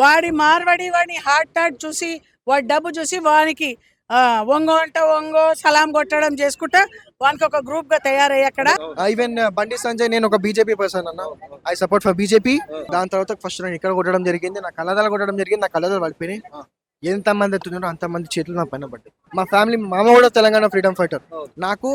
వాడి మార్వాడి వాడిని హార్ట్ చూసి వాడి డబ్బు చూసి వానికి ఒంగో అంటే ఒంగో సలాం కొట్టడం చేసుకుంటా వానికి ఒక గ్రూప్ గా తయారయ్యి అక్కడ. ఈవెన్ బండి సంజయ్, నేను ఒక బీజేపీ పర్సన్ అన్న, ఐ సపోర్ట్ ఫర్ బీజేపీ. దాని తర్వాత ఫస్ట్ నేను ఇక్కడ కొట్టడం జరిగింది, నా కళ్ళదాలు కొట్టడం జరిగింది, నా కళ్ళదాలు పడిపోయినాయి. ఎంత మంది ఎత్తున్నారో అంతమంది చేతులు నా పైన పడ్డాయి. మా ఫ్యామిలీ, మామ కూడా తెలంగాణ ఫ్రీడమ్ ఫైటర్. నాకు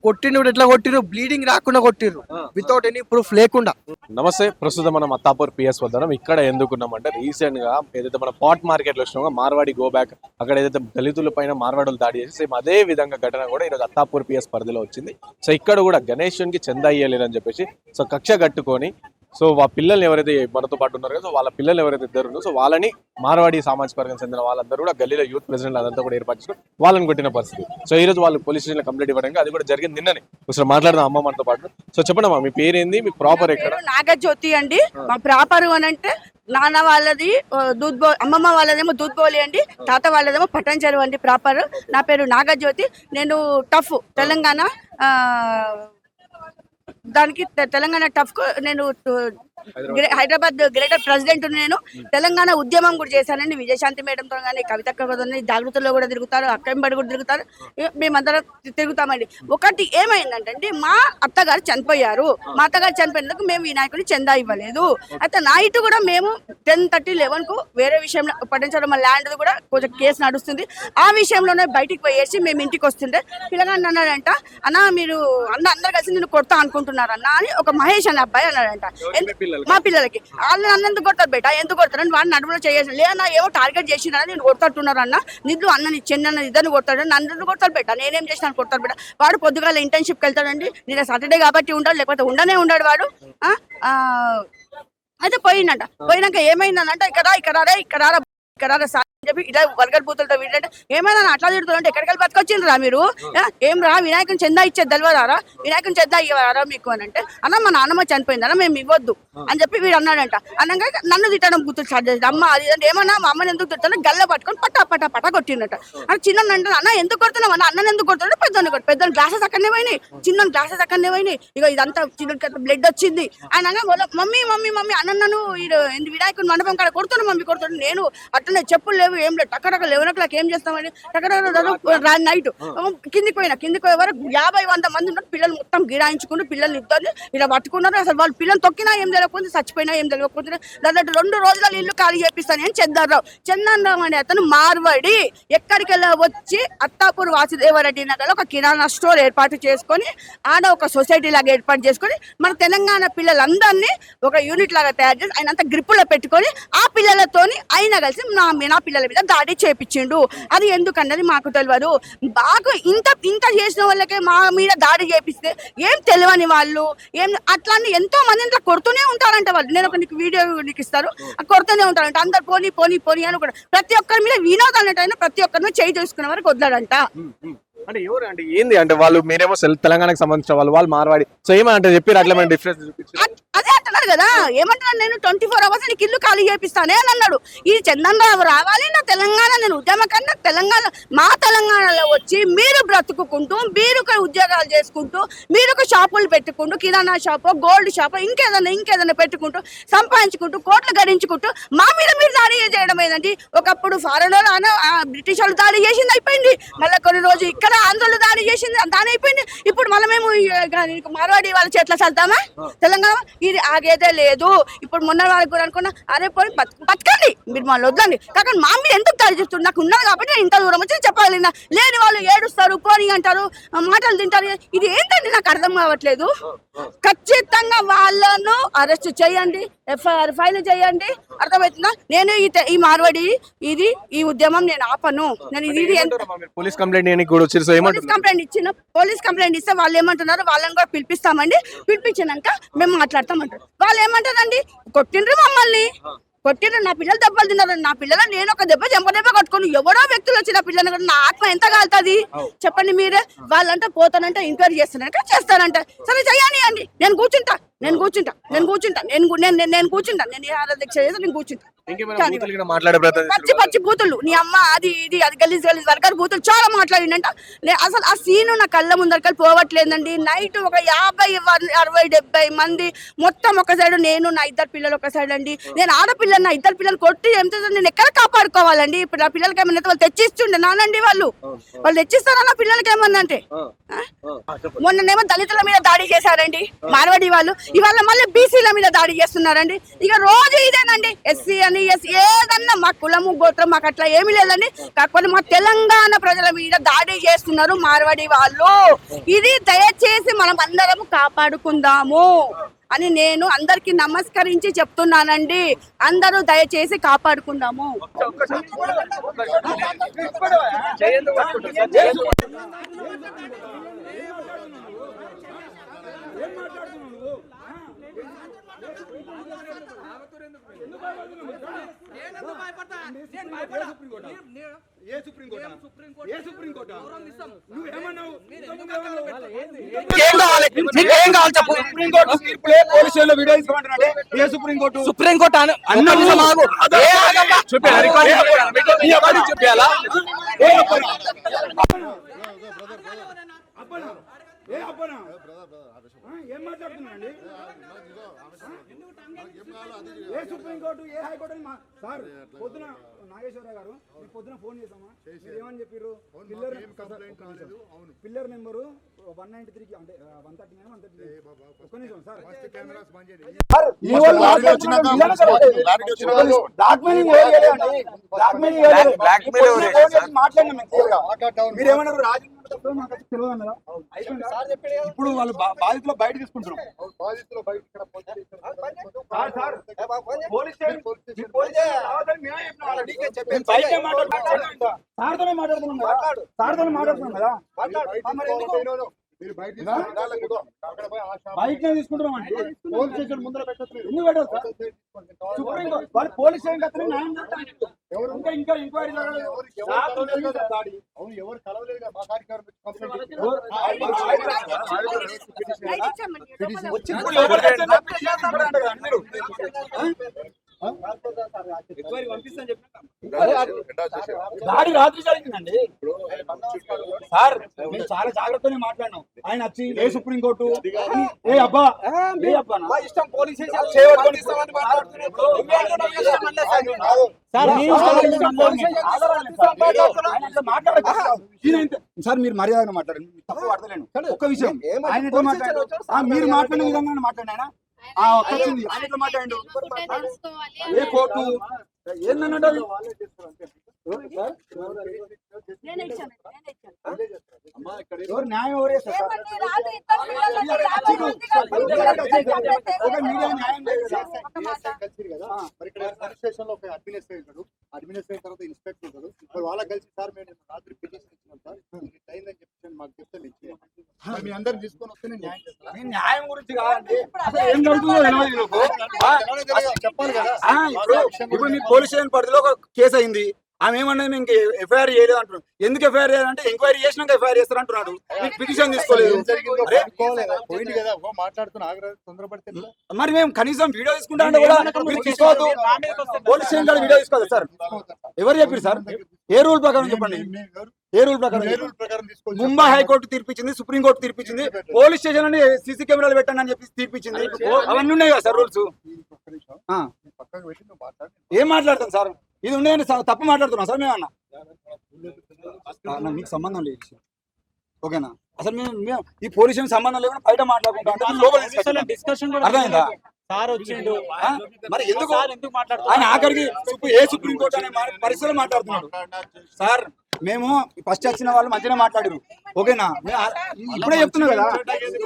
కొట్టిన ఎట్లా కొట్టిరు, బ్లీడింగ్ రాకుండా కొట్టిరు, వితౌట్ ఎనీ ప్రూఫ్ లేకుండా. నమస్తే, ప్రస్తుతం మనం అత్తాపూర్ పిఎస్ వద్దాం. ఇక్కడ ఎందుకున్నామంటే రీసెంట్ గా ఏదైతే మన పాట్ మార్కెట్ లో వచ్చినా మార్వాడి గో బ్యాక్, అక్కడ ఏదైతే దళితుల పైన మార్వాడులు దాడి చేసి సేమ్ అదే విధంగా ఘటన కూడా ఈరోజు అత్తాపూర్ పిఎస్ పరిధిలో వచ్చింది. సో ఇక్కడ కూడా గణేషునికి చందా ఇయ్యలేరని చెప్పేసి సో కక్ష కట్టుకొని సో వాళ్ళ పిల్లల్ని ఎవరైతే మనతో పాటు ఉన్నారు కదా, సో వాళ్ళ పిల్లలు ఎవరైతే ఇద్దరు ఉన్నారో సో వాళ్ళని మార్వాడి సామాజిక వర్గానికి చెందిన వాళ్ళందరూ కూడా గల్లీలో యూత్ ప్రెసిడెంట్ అదంతా కూడా ఏర్పాటు చేసుకుని వాళ్ళని కొట్టిన పరిస్థితి. సో ఈ రోజు వాళ్ళు పోలీస్ స్టేషన్ కంప్లైంట్ ఇవ్వడానికి, అది కూడా జరిగింది నిన్ననే. ఒకసారి మాట్లాడదాం అమ్మ మనతో పాటు. సో చెప్పండి అమ్మా, మీ పేరేంది, మీ ప్రాపర్ ఎక్కడ? నాగజ్యోతి అండి. మా ప్రాపర్ అని అంటే నాన్న వాళ్ళది అమ్మమ్మ వాళ్ళదేమో దూద్బోలి అండి, తాత వాళ్ళదేమో పట్టంచెరు అండి ప్రాపర్. నా పేరు నాగజ్యోతి. నేను టఫ్ తెలంగాణ, దానికి తెలంగాణ టఫ్ నేను హైదరాబాద్ గ్రేటర్ ప్రెసిడెంట్. నేను తెలంగాణ ఉద్యమం కూడా చేశానండి, విజయశాంతి మేడంతో కానీ, కవితక్క జాగృతిలో కూడా తిరుగుతారు, అక్కంబడి కూడా తిరుగుతారు, మేమందరం తిరుగుతామండి. ఒకటి ఏమైందంటే మా అత్తగారు చనిపోయారు, మా అత్తగారు చనిపోయినందుకు మేము వినాయకుడిని చందా ఇవ్వలేదు. అయితే నైట్ కూడా మేము 10:30, 11కు వేరే విషయంలో పట్టించడం ల్యాండ్ కూడా కొంచెం కేసు నడుస్తుంది, ఆ విషయంలోనే బయటికి పోయేసి మేము ఇంటికి వస్తుంటే పిల్లగాడిని అన్నాడంట, అన్న మీరు అందరు కలిసి నేను కొడతా అనుకుంటున్నారన్న అని ఒక మహేష్ అనే అబ్బాయి అన్నాడంట. మా పిల్లలకి వాళ్ళు నన్ను ఎందుకు కొడతారు బేట, ఎందుకు కొడతారని వాడిని నడుములో చేయాలి లేదన్నా, ఏమో టార్గెట్ చేసినా నేను కొడతాట్టున్నారు అన్న, నిన్ను అన్నని చెన్న ఇద్దరిని కొడతాడు, నన్ను కొడతారు బేట, నేనేం చేసినా కొడతారు బేట. వాడు పొద్దుగాల ఇంటర్న్షిప్కి వెళ్తాడండి, నేను సాటర్డే కాబట్టి ఉంటాడు, లేకపోతే ఉండనే ఉన్నాడు వాడు. అయితే పోయినాక ఏమైందనంట, ఇక్కడ చెప్పి ఇలా వర్గర్ బూతులతో వీళ్ళంటే ఏమైనా అట్లా తిడుతుంటే ఎక్కడికి వెళ్ళి బతకొచ్చిండ్రా మీరు, ఏం రా వినాయకుని చందా ఇచ్చేది తెలియదారా, వినాయకుని చందా ఇవ్వరా మీకు అని అంటే, అన్న మా నాన్నమ్మ చనిపోయిందన్న మేము ఇవ్వద్దు అని చెప్పి వీడు అన్నాడంట. అన్నాక నన్ను తిట్టడం బూతులు స్టార్ట్ చేసి, అమ్మ అది అంటే ఏమన్నా మా అమ్మని ఎందుకు తిట్టాను, గల్ల పట్టుకొని పట్ట కొట్టినట్ట. అని చిన్న అంటే అన్న ఎందుకు కొడుతున్నావు అన్న, అన్నని ఎందుకు కొడుతున్నాడు, పెద్దోని గ్లాసెస్ అక్కడనే పోయినాయి, చిన్న గ్లాసెస్ అక్కడనే పోయినాయి, ఇక ఇదంతా చిన్న బ్లడ్ వచ్చింది. ఆయన మమ్మీ మమ్మీ మమ్మీ అన్న నన్ను వినాయకుని మండపం కాడ కొడుతున్నాను మమ్మీ కొడుతున్నాడు. నేను అట్లనే చెప్పులు లేవు ఏం లేదు, టక్కడక్క 11 o'clock ఏం చేస్తామని టక్కడక్క నైట్ కిందికి పోయే వరకు 50-100 మంది ఉన్నారు. పిల్లలు మొత్తం గిరాయించుకుంటూ పిల్లల్ని ఇద్దరు ఇలా పట్టుకున్నారు. అసలు వాళ్ళు పిల్లలు తొక్కినా ఏం తెలియకపోతే, చచ్చిపోయినా ఏం తెలియకపోతే, దాంట్లో 2 రోజుల ఇల్లు ఖాళీ చేపిస్తాను అని చందర్రావు అనే అతను మార్వాడి ఎక్కడికి వెళ్ళి వచ్చి అత్తాపూర్ వాసుదేవరెడ్డి నగర్లో ఒక కిరాణా స్టోర్ ఏర్పాటు చేసుకొని ఆడ ఒక సొసైటీ లాగా ఏర్పాటు చేసుకొని మన తెలంగాణ పిల్లలందరినీ ఒక యూనిట్ లాగా తయారు చేసి ఆయన అంతా గ్రిప్పులో పెట్టుకొని ఆ పిల్లలతోని అయినా కలిసి నా పిల్లల మీద దాడి చేపించిండు. అది ఎందుకన్నది మాకు తెలియదు. బాగా ఇంత చేసిన వాళ్ళకే మా మీద దాడి చేపిస్తే ఏం తెలియని వాళ్ళు ఏం అట్లా ఎంతో మంది ఇంట్లో కొడుతూనే ఉంటారంట వాళ్ళు. నేను ఒక వీడియో నీకు ఇస్తారు, కొడుతూనే ఉంటారంట. అందరు పోనీ అని కూడా ప్రతి ఒక్కరి మీద వినోద్ అన్నట్టు ప్రతి ఒక్కరి మీద చేయి చేసుకునే వరకు వదలడంట. అంటే ఎవరు అంటే ఏంది అంటే వాళ్ళు మీరేమో తెలంగాణకు సంబంధించిన వాళ్ళు మార్వాడి, సో ఏమంటే చెప్పారు అట్లా మేము డిఫరెన్స్ అదే అంటున్నారు కదా. ఏమంటున్నాను, నేను 24 hours నీకు ఇల్లు ఖాళీ చేపిస్తానే అని అన్నాడు. ఈ చందన్రావు రావాలి నా తెలంగాణ, నేను ఉద్యమకన్నా తెలంగాణ మా తెలంగాణలో వచ్చి మీరు బ్రతుకుంటూ, మీరు ఉద్యోగాలు చేసుకుంటూ, మీరు షాపులు పెట్టుకుంటూ, కిరాణా షాపు, గోల్డ్ షాపు, ఇంకేదైనా పెట్టుకుంటూ సంపాదించుకుంటూ కోట్లు గడించుకుంటూ మా మీద మీరు దాడి చేయడం ఏంటంటే, ఒకప్పుడు ఫారెన్ బ్రిటిష్ వాళ్ళు దాడి చేసింది అయిపోయింది, మళ్ళీ కొన్ని రోజులు ఇక్కడ ఆంధ్రలో దాడి చేసింది దాని అయిపోయింది. ఇప్పుడు మళ్ళీ మేము మార్వాడి వాళ్ళ చేతిలో చల్తామా తెలంగాణ, ఇది ఆగేదే లేదు. ఇప్పుడు మొన్న వాళ్ళకి కూడా అనుకున్నా, అరే పోయి బతకండి మీరు మళ్ళీ వద్దండి, కానీ మా మీద ఎందుకు దాడి చేస్తుంది, నాకు ఉన్నది కాబట్టి నేను ఇంత దూరం వచ్చి చెప్పాలి. లేని వాళ్ళు ఏడుస్తారు, పోనీ అంటారు, మాటలు తింటారు. ఇది ఏంటండి నాకు అర్థం కావట్లేదు. ఖచ్చితంగా వాళ్ళను అరెస్ట్ చేయండి, FIR ఫైల్ చేయండి. అర్థమవుతుందా? నేను ఈ మార్వాడి ఈ ఉద్యమం నేను ఆపను. నేను పోలీస్ కంప్లైంట్ ఇస్తే వాళ్ళు ఏమంటున్నారు, వాళ్ళని కూడా పిలిపిస్తామండి, పిలిపించినాక మేము మాట్లాడతామంటారు. వాళ్ళు ఏమంటారండి, కొట్టిండ్రు మమ్మల్ని, కొట్టిండ్రు, నా పిల్లలు దెబ్బలు తిన్నారు, నా పిల్లలు నేను ఒక దెబ్బ కట్టుకొని ఎవడో వ్యక్తులు వచ్చిన పిల్లలు నా ఆత్మ ఎంత కాలుతుంది చెప్పండి మీరే. వాళ్ళంటే పోతానంటే ఎంక్వైరీ చేస్తానంటే చేస్తానంట, సరే చెయ్యని అండి, నేను కూర్చుంటా, నేను కూర్చుంటా నేను దీక్ష చేసి నేను కూర్చుంటా. మాట్లాడే పచ్చి పచ్చి బూతులు నీ అమ్మ అది ఇది అది గలీజ్ వర్గర్ బూతులు చాలా మాట్లాడిండంట. అసలు ఆ సీను నా కళ్ళ ముందరకల్ పోవట్లేదండి. నైట్ ఒక 50, 60, 70 మంది మొత్తం ఒక సైడ్, నేను నా 2 పిల్లలు ఒక సైడ్ అండి. నేను ఆడపిల్లలు, నా 2 పిల్లలు కొట్టి నేను ఎక్కడ కాపాడుకోవాలండి? ఇప్పుడు నా పిల్లలకి ఏమన్నా వాళ్ళు తెచ్చిస్తుండే నానండి, వాళ్ళు తెచ్చిస్తారా నా పిల్లలకి ఏమన్నా అంటే? మొన్ననేమో దళితుల మీద దాడి చేశారండి మార్వాడి వాళ్ళు, ఇవాళ మళ్ళీ బీసీల మీద దాడి చేస్తున్నారండి. ఇక రోజు ఇదేనండి, ఎస్సీ అని ఏదన్నా మా కులము గోత్రం మాకు అట్లా ఏమీ లేదండి. కాకపోతే మా తెలంగాణ ప్రజల మీద దాడి చేస్తున్నారు మార్వాడి వాళ్ళు. ఇది దయచేసి మనం అందరం కాపాడుకుందాము అని నేను అందరికి నమస్కరించి చెప్తున్నానండి. అందరూ దయచేసి కాపాడుకుందాము. సుప్రీంకోర్టు ఏం మాట్లాడుతున్నాండి? ఏ సుప్రీంకోర్టు ఏ హైకోర్టు సార్ పొద్దున నాగేశ్వరరావు గారు మీరు పొద్దున ఫోన్ చేసామా? మీరు ఏమని చెప్పారు? పిల్లర్ నెంబరు 193కి అంటే 130 ఒక్క నిమిషం సార్. మీరేమన్నారు? ఇప్పుడు వాళ్ళు బాధితులు బయట తీసుకుంటున్నాం. మాట్లాడుతున్నాం కదా, బయట తీసుకుంటున్నాం అండి. పోలీస్ స్టేషన్ ముందర పెట్టచ్చు. ఎందుకు పెట్టదు సార్? సుప్రీంకోర్టు వాళ్ళు పోలీస్ స్టేషన్ కట్టని న్యాయం చేస్తారు. ఇంకా ఎంక్వైరీ ఎవరు కలవలేదు. మా కార్యక్రమం దాడి రాత్రి జరిగిందండి సార్. మేము చాలా జాగ్రత్తగా మాట్లాడినాం. ఆయన వచ్చి ఏ సుప్రీంకోర్టు ఏ అబ్బా ఇష్టం పోలీస్ సార్. మీరు మర్యాదగా మాట్లాడండి, తప్పు పడతలేను. ఒక్క విషయం, ఆయన ఎట్లా మాట్లాడారు? మీరు మాట్లాడిన విధంగా మాట్లాడినా వచ్చింది. ఆయన ఎట్లా మాట్లాడండు? ఏ కోర్టు ఏందన్నాడు? ఎవరు న్యాయం ఎవరు చేస్తారు? అడ్మినిస్ట్రేషన్ తర్వాత ఇన్స్పెక్టర్ ఉంటాడు. ఇప్పుడు వాళ్ళ కలిసి సార్ మేము రాత్రి పిటిషన్ ఇచ్చినాం సార్, అయిందని చెప్పి మాకు చెప్తే మీ అందరు తీసుకొని వస్తే నేను న్యాయం చేస్తాను. న్యాయం గురించి కాదండి, ఏం జరుగుతుందో చెప్పాలి కదా. ఇప్పుడు మీ పోలీస్ స్టేషన్ పరిధిలో ఒక కేసు అయింది. ఆమె ఏమన్నది మేము ఎఫ్ఐఆర్ చేయలేదు అంటున్నాడు. ఎందుకు ఎఫ్ఐఆర్ చేయాలంటే ఎంక్వైరీ చేసినాక ఎఫ్ఐఆర్ చేస్తారు అంటున్నాడు. మీకు పిటిషన్ తీసుకోలేదు. మరి మేము కనీసం వీడియో తీసుకుంటా అంటే కూడా మీరు తీసుకోవద్దు. పోలీస్ స్టేషన్ కాడ వీడియో తీసుకోవాలి సార్. ఎవరు చెప్పారు సార్? ఏ రూల్ ప్రకారం చెప్పండి. ఏ రూల్ ప్రకారం? ముంబై హైకోర్టు తీర్పిచ్చింది, సుప్రీంకోర్టు తీర్పిచ్చింది, పోలీస్ స్టేషన్ అని సీసీ కెమెరాలు పెట్టండి అని చెప్పి తీర్పిచ్చింది. అవన్నీ ఉన్నాయి కదా సార్ రూల్స్. ఏం మాట్లాడతాం సార్? ఇది ఉండేది తప్పు మాట్లాడుతున్నాం సార్ మేమన్నా. మీకు సంబంధం లేదు ఓకేనా? అసలు మేము ఈ పోలీస్ స్టేషన్ సంబంధం లేకుండా బయట మాట్లాడుకుంటాం. అర్థమైందా? మరి ఎందుకు ఆయన ఆఖరికి ఏ సుప్రీంకోర్టు అనే పరిస్థితుల్లో మాట్లాడుతున్నాడు సార్? మేము ఫస్ట్ వచ్చిన వాళ్ళు మంచిగా మాట్లాడారు ఓకేనా? ఇప్పుడే చెప్తున్నా కదా,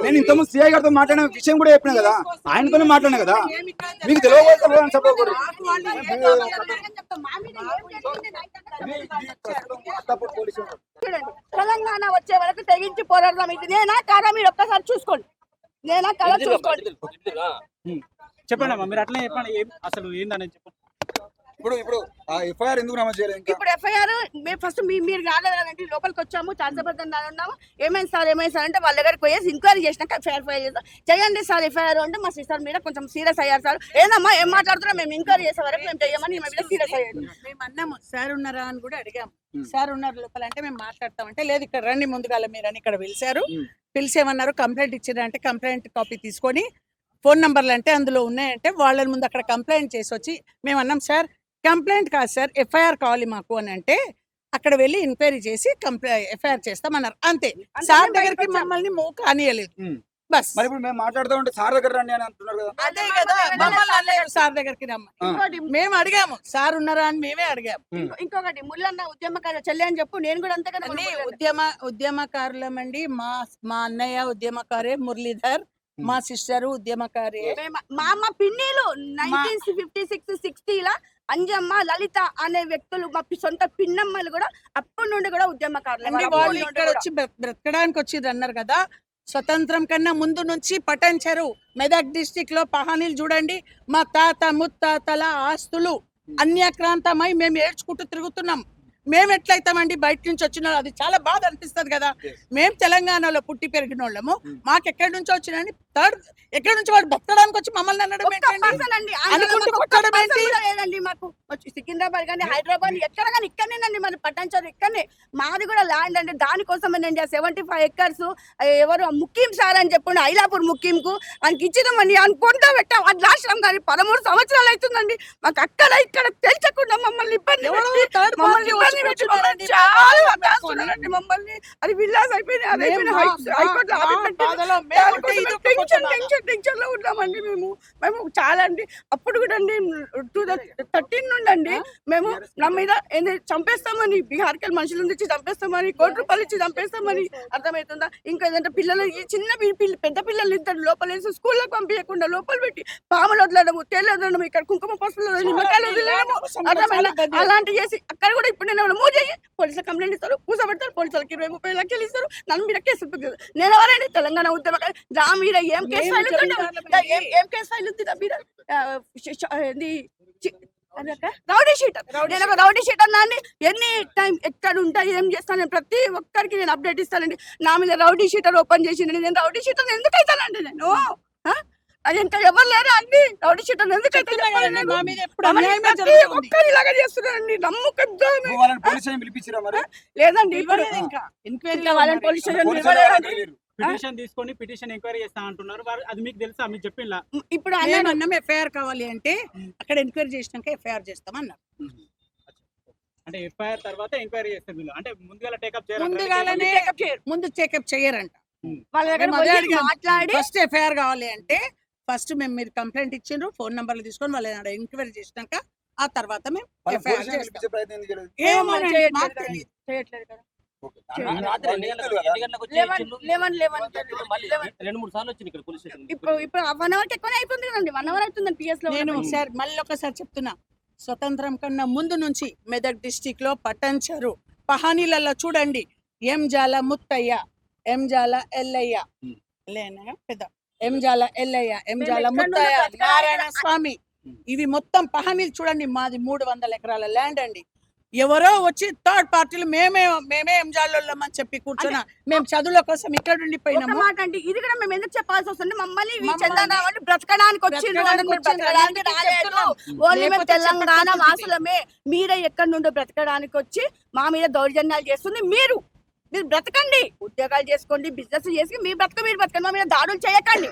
నేను ఇంతకుముందు సిఐ గారితో మాట్లాడిన విషయం కూడా చెప్పినా కదా, ఆయనతోనే మాట్లాడినా కదా. మీకు తెలియదు చెప్పకూడదు. తెలంగాణ వచ్చే వరకు తెగించి పోరాడదాం. ఇది నేనా కాదా మీరు ఒక్కసారి చూసుకోండి. నేనా కాదా చూసుకోండి. చెప్పండి అమ్మా, మీరు అట్లనే చెప్పండి. అసలు ఏందని చెప్పండి. ఇప్పుడు ఎఫ్ఐఆర్ ఎందుకు నమోదు చేయలేదు ఇంకా? ఇప్పుడు ఎఫ్ఐఆర్ మేము ఫస్ట్ మీరు కాలేదు కదండి, లోపలికి వచ్చాము చాలాసేపటి ఉన్నాము. ఏమైంది సార్ అంటే వాళ్ళ దగ్గరికి పోయేసి ఎంక్వైరీ చేసినాక ఎఫ్ఐఆర్ ఫైల్ చేస్తాం. చేయండి సార్ ఎఫ్ఐఆర్ అంటే మా సిస్టర్ మీద కొంచెం సీరియస్ అయ్యారు సార్. ఏందమ్మా ఏం మాట్లాడుతున్నా, మేము ఎంక్వైరీ చేసే వరకు మేము చేయమని ఈమె మీద సీరియస్ అయ్యాడు. మేము అన్నాము సార్ ఉన్నారా అని కూడా అడిగాము. సార్ ఉన్నారు లోపల అంటే మేము మాట్లాడతామంటే లేదు ఇక్కడ రండి ముందుగాల మీరు అని ఇక్కడ పిలిచారు. పిలిచేమన్నారు కంప్లైంట్ ఇచ్చారంటే కంప్లైంట్ కాపీ తీసుకొని ఫోన్ నంబర్లు అంటే అందులో ఉన్నాయంటే వాళ్ళ ముందు అక్కడ కంప్లైంట్ చేసి వచ్చి మేము అన్నాం సార్ కంప్లైంట్ కాదు సార్ ఎఫ్ఐఆర్ కావాలి మాకు అని అంటే అక్కడ వెళ్ళి ఎంక్వైరీ చేసి ఎఫ్ఐఆర్ చేస్తామన్నారు. అంతే. సార్ దగ్గరికి మమ్మల్ని మూవ్ కానియలేదు. బస్ మరి ఇప్పుడు మేము మాట్లాడుతూ ఉంటే సార్ దగ్గర రండి అని అంటున్నారు కదా. అదే కదా మమ్మల్ని అనలేదు సార్ దగ్గరికి రమ్మని. మేము అడిగాము సార్ ఉన్నారా అని మేమే అడిగాము. ఇంకొకటి ముళ్ళన్న ఉద్యమకారు చెల్లి అని చెప్పు, నేను కూడా అంతే కదా. ఉద్యమకారులమండి. మా అన్నయ్య ఉద్యమకారే, మురళీధర్ మా సిస్టర్ ఉద్యమకారే. మా అమ్మ పిన్నిలు 1956-60 అంజమ్మ, లలిత అనే వ్యక్తులు మా సొంత పిన్నమ్మలు కూడా అప్పటి నుండి కూడా ఉద్యమకారులు. వాళ్ళు ఇక్కడ వచ్చి బ్రతకడానికి వచ్చిండ్రు అన్నారు కదా. స్వతంత్రం కన్నా ముందు నుంచి పటన్ చెరువు మెదక్ డిస్టిక్ లో పహానీలు చూడండి. మా తాత ముత్తాతల ఆస్తులు అన్యాక్రాంతమై మేము ఏడ్చుకుంటూ తిరుగుతున్నాం. మేము ఎట్లయితామండి బయట నుంచి వచ్చిన అది చాలా బాధ అనిపిస్తుంది కదా. మేము తెలంగాణలో పుట్టి పెరిగిన వాళ్ళము, మాకు ఎక్కడి నుంచి వచ్చినండి థర్డ్ ఎక్కడి నుంచి వాడు బతకడానికి వచ్చి మమ్మల్ని అనడం లేదండి. మాకు సికింద్రాబాద్ కానీ హైదరాబాద్ ఎక్కడ కానీ ఇక్కడనేనండి మన పట్టణం ఇక్కడనే మాది కూడా ల్యాండ్ అండి. దానికోసం నేను 75 acres ఎవరు ముఖ్యం సార్ అని చెప్పండి ఐలాపూర్ ముఖ్యంకు ఆయనకి ఇచ్చినామని అనుకుంటా పెట్టాం. అది రాష్ట్రం కానీ 13 సంవత్సరాలు అవుతుందండి. మాకు అక్కడ ఇక్కడ తెలియకుండా మమ్మల్ని ఇబ్బంది మమ్మల్ని అది విల్లాస్ అయిపోయింది. టెన్షన్ లో ఉన్నామండి మేము చాలా అండి. అప్పుడు కూడా అండి 2013 నుండి అండి మేము నా మీద చంపేస్తామని బీహార్కి మనుషులు తెచ్చి చంపేస్తామని, ₹1 ఇచ్చి చంపేస్తామని అర్థమవుతుందా. ఇంకా ఏదంటే పిల్లలు ఈ చిన్న పెద్ద పిల్లలు ఇద్దరు లోపలేసి స్కూల్లోకి పంపించకుండా లోపల పెట్టి పాములు వదలడము, తేలు వదలడము, ఇక్కడ కుంకుమ పసుపులు నిమ్మకాయలు వదిలేయడము అర్థమైందా. అలాంటి చేసి అక్కడ కూడా ఇప్పుడు నేను మూవ్ చేయి పోలీసులు కంప్లైంట్ ఇస్తారు, కూర్చోబెడతారు, పోలీసులకి 20-30 లక్షలు ఇస్తారు, నన్ను మీద కేసు నేను ఎవరండి తెలంగాణ ఉద్యమ నా మీద ఏం కేసు ఫైల్ ఏం కేసు ఫైల్ ఉంది నా మీద రౌడీ షీటర్. నేను ఒక రౌడీ షీటర్ నాన్ని ఎనీ టైం ఎక్కడ ఉంటా ఏం చేస్తాను నేను ప్రతి ఒక్కరికి నేను అప్డేట్ ఇస్తానండి. నా మీద రౌడీ షీటర్ ఓపెన్ చేసింది. నేను రౌడీ షీటర్ ఎందుకు అవుతానండి? నేను అది ఇంకా ఎవరు లేరు అండి రౌడీ షీటర్ ఎందుకు ఒక్కరిలాగా చేస్తున్నానండి. నమ్మకం లేదండి. పిటిషన్ తీసుకొని పిటిషన్ ఎంక్వైరీ చేస్తా అంటున్నారు. అది మీకు తెలుసా? మీకు చెప్పిందా? ఇప్పుడు అన్నం ఎఫ్ఐఆర్ కావాలి అంటే అక్కడ ఎంక్వైరీ చేసినాక ఎఫ్ఐఆర్ చేస్తాం అన్నారు. అంటే ఎఫ్ఐఆర్ తర్వాత ఎంక్వైరీ చేస్తారు వీళ్ళు. అంటే ముందుగా టేకప్ ముందు చెకప్ చేయరంట. వాళ్ళ దగ్గర మాట్లాడి ఫస్ట్ ఎఫ్ఐఆర్ కావాలి అంటే ఫస్ట్ మేము మీరు కంప్లైంట్ ఇచ్చిండ్రు, ఫోన్ నంబర్లు తీసుకొని వాళ్ళ ఎంక్వైరీ చేసినాక ఆ తర్వాత మేము ఎఫ్ఐఆర్ చేస్తాం. చేయట్లేదు కదా. ఇప్పుడు 1 అవర్ ఎక్కువనే అయిపోతుంది కదండి. 1 అవర్ అవుతుంది PS లో. నేను సార్ మళ్ళీ ఒకసారి చెప్తున్నా, స్వతంత్రం కన్నా ముందు నుంచి మెదక్ డిస్టిక్ లో పటన్ చెరువు పహానీలలో చూడండి ఎంజాల ముత్తయ్య, ఎంజాల ఎల్లయ్య, పెద్ద ఎంజాల ఎల్లయ్య, ఎంజాల ముత్తయ్య, నారాయణ స్వామి, ఇవి మొత్తం పహానీలు చూడండి. మాది 300 ఎకరాల ల్యాండ్ అండి. ఎవరో వచ్చి థర్డ్ పార్టీలు మేమే ఎంజాలని చెప్పి కూర్చున్నా. మేము చదువుల కోసం ఇక్కడ ఉండిపోయినాము. ఇది కూడా మేము ఎందుకు చెప్పాల్సి వస్తుంది? మమ్మల్ని బ్రతకడానికి వచ్చింది తెలంగాణ వాసులమే. మీరే ఎక్కడి నుండో బ్రతకడానికి వచ్చి మా మీద దౌర్జన్యాలు చేస్తుంది. మీరు బ్రతకండి, ఉద్యోగాలు చేసుకోండి, బిజినెస్ చేసి మీరు బ్రతకండి, మా మీద దాడులు చేయకండి.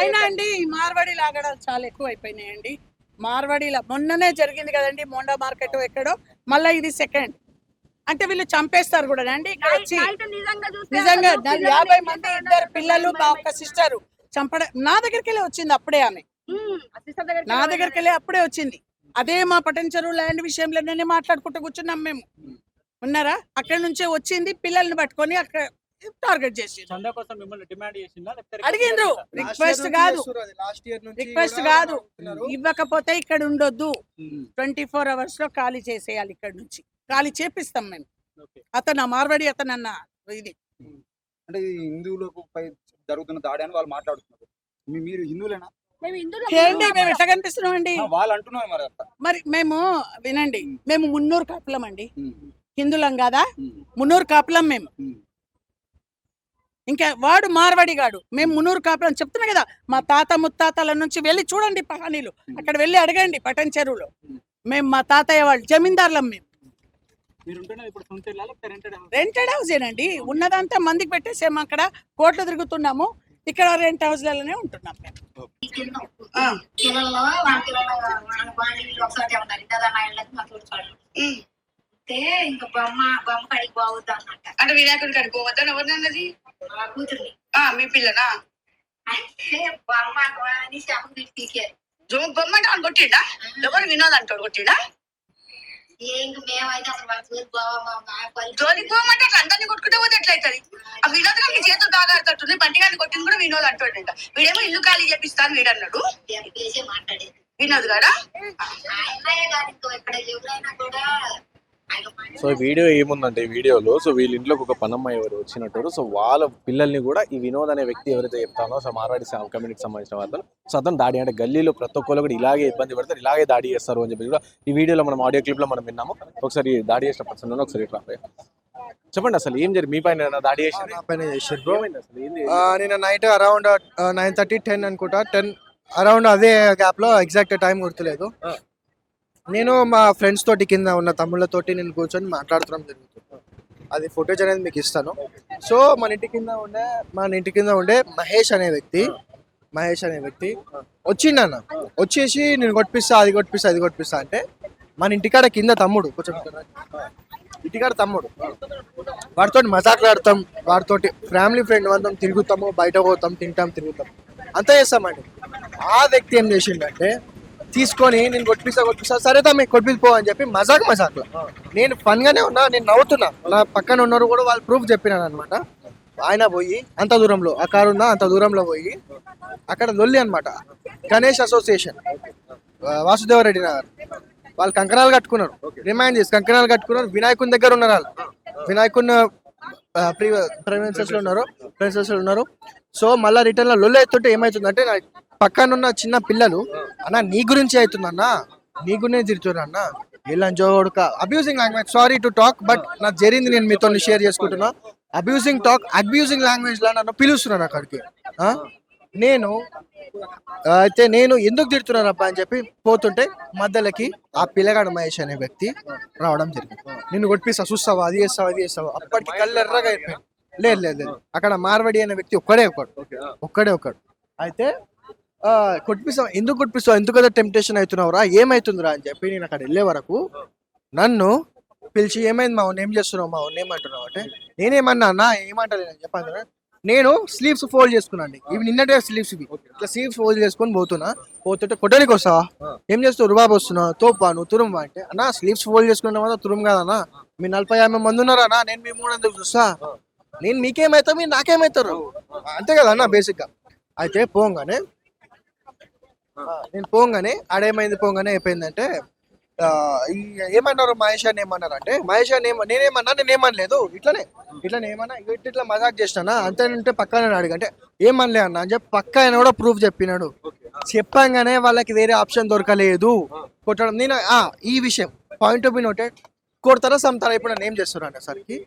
అయినా అండి ఈ మార్వాడి లాగడాలు చాలా ఎక్కువ అయిపోయినాయండి. మార్వాడిలా మొన్ననే జరిగింది కదండి మోండా మార్కెట్ ఎక్కడో, మళ్ళీ ఇది సెకండ్. అంటే వీళ్ళు చంపేస్తారు కూడా అండి. ఇక్కడ వచ్చి నిజంగా 50 మంది, 2 పిల్లలు, మా ఒక్క సిస్టర్ చంపడం నా దగ్గరికి వెళ్ళి వచ్చింది. అప్పుడే ఆమె నా దగ్గరికి వెళ్ళి అప్పుడే వచ్చింది. అదే మా పటన్ చెరువు ల్యాండ్ విషయంలో నేనే మాట్లాడుకుంటూ కూర్చున్నాం మేము. ఉన్నారా? అక్కడి నుంచే వచ్చింది, పిల్లల్ని పట్టుకొని అక్కడ టార్గెట్ చేసి అడిగిండ్రు. రిక్వెస్ట్ కాదు ఇవ్వకపోతే ఇక్కడ ఉండొద్దు, 24 hours లో ఖాళీ చేసేయాలి, ఇక్కడ నుంచి ఖాళీ చేపిస్తాం మేము. అతను మార్వాడి అతను అన్న ఇది అంటే హిందువులకు పై జరుగుతున్న దాడి అని వాళ్ళు మాట్లాడుతున్నారు. మీరు హిందువులేనా? మేము హిందువులం. ఏంటి మేము ఎట్లా కనిపిస్తున్నాం అండి? వాళ్ళు అంటున్నారు మరి అట్లా. మరి మేము వినండి, మేము మున్నూరు కాపులం అండి, ఉమ్, హిందువులం కాదా? ఉమ్, మున్నూరు కాపులం మేము. ఉమ్. ఇంకా వాడు మార్వాడిగాడు, మేము మున్నూరు కాపులం చెప్తున్నా కదా. మా తాత ముత్తాతల నుంచి వెళ్ళి చూడండి పహానీలు, అక్కడ వెళ్ళి అడగండి పటన్ చెరువులో. మేము మా తాతయ్య వాళ్ళు జమీందారులం. మేము మీరు ఉంటున్నది ఇప్పుడు సొంత ఇల్లా లేకపోతే రెంటెడ్ హౌస్? రెంటెడ్ హౌస్ ఏనండి, ఉన్నదంతా మందికి పెట్టేసాము. అక్కడ కోట్లు తిరుగుతున్నాము, ఇక్కడ రెంట్ హౌస్లలోనే ఉంటున్నాం మేము. పిల్లల్లో వాళ్ళ పిల్లలు వాళ్ళ బాడీలు ఒకసారి ఉన్నారు ఇంతదన్నా ఇళ్ళకి మా చూడచాడు అంటే ఇంకా బొమ్మ కడిగి బాగుద్ది అన్నట్ట. అంటే వినాయకుడి కాడికి పోవద్దని ఎవరినన్నది? మా కూతుర్ని మీ పిల్లనా? అంటే బొమ్మ అని శాపం పెట్టి తీసారు. బొమ్మ అంటే వాళ్ళు కొట్టిండా? ఎవరు వినోద్ అంటాడు కొట్టిండా? ఇంక మేమైతే అసలు వాళ్ళ చూసి బాగా జోలికి పోమంటే అట్లా అందరినీ కొట్టుకుంటే పోతే ఎట్లయితుంది? ఆ వినోద్ గారికి చేతులు బాగా ఆడుతుంటుంది. బంటి గారిని కొట్టింది కూడా వినోద్ అంటాడంట. వీడేమో ఇల్లు ఖాళీ చేపిస్తాను వీడు అన్నాడు. చేసే మాట్లాడేది వినోద్ గారా? ఆయనే కానీ ఇక్కడ ఎవరైనా కూడా సో వీడియో ఏముందంటే, ఈ వీడియోలో సో వీళ్ళ ఇంట్లోకి ఒక పనమ్మాయి ఎవరు వచ్చినట్టు, సో వాళ్ళ పిల్లల్ని కూడా ఈ వినోద్ అనే వ్యక్తి ఎవరైతే చెప్తానో, సో మార్వాడి కమ్యూనిటీకి సంబంధించిన వాళ్ళు, సో అతను దాడి అంటే గల్లీలో ప్రతి ఒక్కరు కూడా ఇలాగే ఇబ్బంది పడతారు, ఇలాగే దాడి చేస్తారు అని చెప్పి కూడా ఈ వీడియోలో మనం ఆడియో క్లిప్ లో మనం విన్నాము. ఒకసారి దాడి చేసిన పర్సన్ ఒకసారి ఇట్లా చెప్పండి, అసలు ఏం జరిగింది? మీ పైన దాడి చేసి నా పైన చేశారు బ్రో. అసలు ఏంది? నేను నైట్ అరౌండ్ 9:30 10 అనుకుంటా, 10 అరౌండ్ అదే గ్యాప్ లో, ఎగ్జాక్ట్ టైం గుర్తులేదు. నేను మా ఫ్రెండ్స్ తోటి కింద ఉన్న తమ్ముళ్ళతోటి నేను కూర్చొని మాట్లాడుతున్నాం జరుగుతుంది. అది ఫుటేజ్ అనేది మీకు ఇస్తాను. సో మన ఇంటి కింద ఉండే మహేష్ అనే వ్యక్తి వచ్చిండన్న, వచ్చేసి నేను కొట్టిస్తా అది కొట్టిస్తా అంటే, మన ఇంటికాడ కింద తమ్ముడు కొంచెం ఇంటికాడ తమ్ముడు వాడితో మజాకులాడతాం, వాడితోటి ఫ్యామిలీ ఫ్రెండ్ అందరం తిరుగుతాము, బయట పోతాం, తిరుగుతాం, అంతా చేస్తామండి. ఆ వ్యక్తి ఏం చేసిండంటే తీసుకొని నేను కొట్టిస్తా సరే తమ్మి కొట్టిపో అని చెప్పి మజాక్లో నేను ఫన్ గానే ఉన్నా, నేను నవ్వుతున్నా, నా పక్కన ఉన్నారు కూడా వాళ్ళు ప్రూఫ్ చెప్పినాను అనమాట. ఆయన పోయి అంత దూరంలో, ఆ కారు ఉందా అంత దూరంలో పోయి అక్కడ లొల్లి అనమాట. గణేష్ అసోసియేషన్ వాసుదేవరెడ్డి నగర్ వాళ్ళు కంకణాలు కట్టుకున్నారు, రిమైండ్ చేసి కంకణాలు కట్టుకున్నారు. వినాయకుని దగ్గర ఉన్నారు వాళ్ళు, వినాయకుని ప్రెమిసెస్ లో ఉన్నారు. సో మళ్ళీ రిటర్న్ లో లొల్లి అవుతుంటే ఏమవుతుందంటే, పక్కన ఉన్న చిన్న పిల్లలు అన్న నీ గురించి అవుతుందన్నా, నీ గురించి తిరుగుతున్నా ఇలా జోడుక abusing language, sorry to talk but నాకు జరిగింది, నేను మీతో షేర్ చేసుకుంటున్నా. అబ్యూజింగ్ లాంగ్వేజ్ లా నన్ను పిలుస్తున్నాను అక్కడికి. నేను ఎందుకు తిడుతున్నాను అబ్బా అని చెప్పి పోతుంటే మధ్యలోకి ఆ పిల్లగాడు మహేష్ అనే వ్యక్తి రావడం జరిగింది. నిన్ను కొట్టిస్తా చూస్తావా, అది చేస్తావా. అప్పటికి కళ్ళు ఎర్రగా అయిపోయాను. లేదు అక్కడ మార్వాడి అనే వ్యక్తి ఒక్కడే ఒకడు. అయితే ఎందుకు కొట్టిస్తావు, ఎందుకు కదా టెంప్టేషన్ అవుతున్నావురా, ఏమైతుందిరా అని చెప్పి నేను అక్కడ వెళ్ళే వరకు నన్ను పిలిచి ఏమైంది మా ఏం చేస్తున్నావు, మా ఏమంటున్నావు అంటే, నేనేమన్నా అన్న ఏమంటలేను చెప్పాను. నేను స్లీవ్స్ ఫోల్డ్ చేసుకున్నాను, ఇవి నిన్నటే స్లీవ్స్ ఇట్లా స్లీవ్స్ ఫోల్డ్ చేసుకొని పోతుంటే కొట్టడానికి వస్తావా, ఏం చేస్తావు, రుబాబు వస్తున్నావు, తోపా నువ్వు తురుము అంటే, అన్న స్లీవ్స్ ఫోల్డ్ చేసుకున్న వల్ల తురుము కాదన్నా, మీ 40-50 మంది ఉన్నారా, నేను మీ 300 చూస్తా, నేను మీకేమవుతావు మీరు నాకేమవుతారు, అంతే కదా అన్న బేసిక్ గా. అయితే నేను పోగానే అయిపోయిందంటే, ఏమన్నారు మహేష్ అని ఏమన్నారు అంటే, మహేష్ అని నేనేమనలేదు, ఇట్లా ఏమన్నా ఇట్లా మజాక్ చేసినా అంతేనంటే పక్కన అడిగంటే ఏమనలే అన్న అని చెప్పి పక్క ఆయన కూడా ప్రూఫ్ చెప్పినాడు. చెప్పంగానే వాళ్ళకి వేరే ఆప్షన్ దొరకలేదు కొట్టడం. నేను ఈ విషయం పాయింట్ ఆఫ్ వ్యూ నోటెడ్, కొడతారా సమ్తారా ఇప్పుడు నన్ను ఏం చేస్తారు అనేసరికి